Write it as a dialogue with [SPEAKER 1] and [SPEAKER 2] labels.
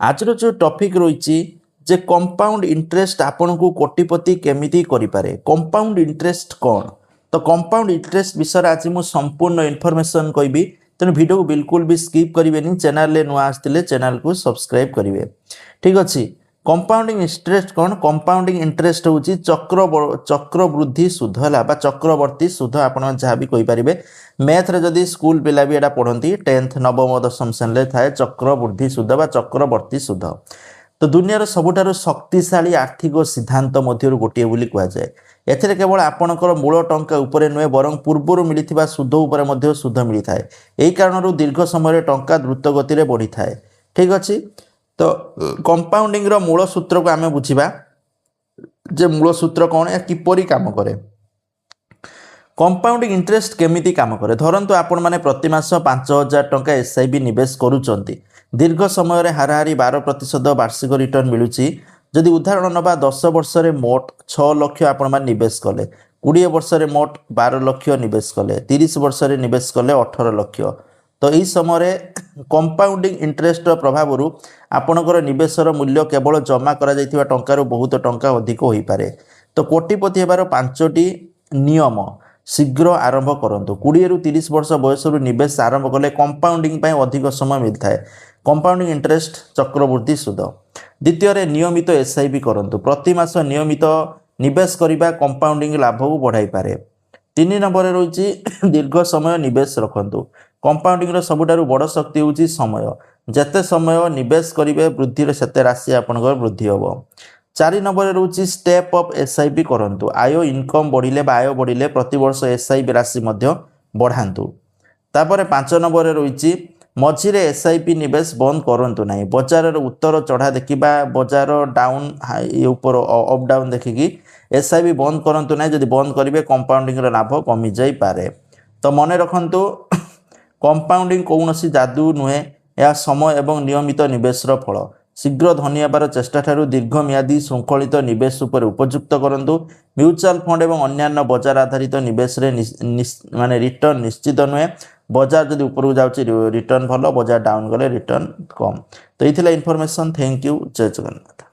[SPEAKER 1] आज जो टॉपिक रही जे कंपाउंड इंटरेस्ट आपन को कोटिपति केमिति करिपारे कंपाउंड इंटरेस्ट कौन तो कंपाउंड इंटरेस्ट विषय आज मु संपूर्ण इनफॉरमेशन कहबी तेणु वीडियो को बिल्कुल भी स्किप करेंगे चैनल रे नुआ आसते चैनल को सब्सक्राइब करेंगे ठीक अच्छे कंपाउंडिंग इंटरेस्ट कौन कंपाउंडिंग इंटरेस्ट हूँ चक्रवृद्धि सुध है चक्रवर्ती सुध आपड़ जहाँ भी कहींपारे मैथ रे जदि स्कूल पिला भी यहाँ पढ़ती 10th नवम दशम श्रेणी थाए चक्रवृद्धि सुध बा चक्रवर्ती सुध तो दुनियार सबुठारु शक्तिशाली आर्थिक सिद्धांत मध्य गोटे बोली कहुए एथिरे केवल आपणकर मूल टंका उपरे नुहे बरं पूर्वर मिलिथिबा सुध उपरे मध्य सुध मिलता है यही कारण दीर्घ समय टंका द्रुत गति बढ़ी थाए ठीक अच्छे तो कंपाउंडिंग रो मूल सूत्र को आम बुझा जे मूल सूत्र कौन या किपरि काम करे कंपाउंडिंग इंटरेस्ट केमिति काम करे धरंतु आपण माने प्रति मास 5000 टंका एसआईबी निवेश करूचंती दीर्घ समय रे हाराहारी 12% वार्षिक रिटर्न मिलुची जदि उदाहरण नबा 10 वर्ष रे मोट 6 लाख आपण माने निवेश कले 20 वर्ष रे मोट 12 लाख निवेश कले 30 वर्ष रे निवेश कले 18 लाख तो यही समय कंपाउंडिंग इंटरेस्ट प्रभाव आपणकर निवेशर मूल्य केवल जमा करा जाइथिबा टंकार बहुत टंका अधिक होई पारे तो कोटिपति हेबार 5टी नियम शीघ्र आरंभ करंतु 20 रु 30 वर्ष बयस निवेश आरंभ कले कंपाउंडिंग पाई अधिक समय मिलता है कंपाउंडिंग इंटरेस्ट चक्रवृद्धि सुध द्वितीय नियमित एसआईबी करंतु प्रति मास नियमित निवेश करिबा कंपाउंडिंग लाभ को बढ़ाई पारे 3 नंबर रही दीर्घ समय निवेश रखंतु कंपाउंडिंग सबुठारु बड़ शक्ति होची समय जेते समय निवेश करिवे वृद्धि सेते राशि आपनकर वृद्धि होबो 4 नंबर रही स्टेप अप एसआईबी करंतु आय इनकम बढ़िले बा आय बढ़िले प्रति वर्ष एसआईबी राशि मध्य बढ़ांतु तापर 5 नंबर रही मझिरे एसआईपी निवेश बंद करंतु नाही बजार उत्तर चढ़ा देखिबा बजार डाउन हाई ऊपर अप डाउन देखिकी एसआईपी बंद करंतु नाही जदि बंद करिवे कंपाउंडिंग रो लाभ कमी जाई पारे तो मने रखंतु कंपाउंडिंग कौनसी जादू नुहे यह समय एवं नियमित निवेशर फल शीघ्र धनी हेबार चेष्टा ठारू दीर्घमियादी श्रृंखलित निवेश उपर उपयुक्त करंतु म्यूचुअल फंड एवं अन्यान्य बजार आधारित निवेश रे माने रिटर्न निश्चित नुहे बजार जदि ऊपर जाउची रिटर्न भल बजार डाउन गले रिटर्न कम तो ये इनफॉरमेशन थैंक यू जय जगन्नाथ।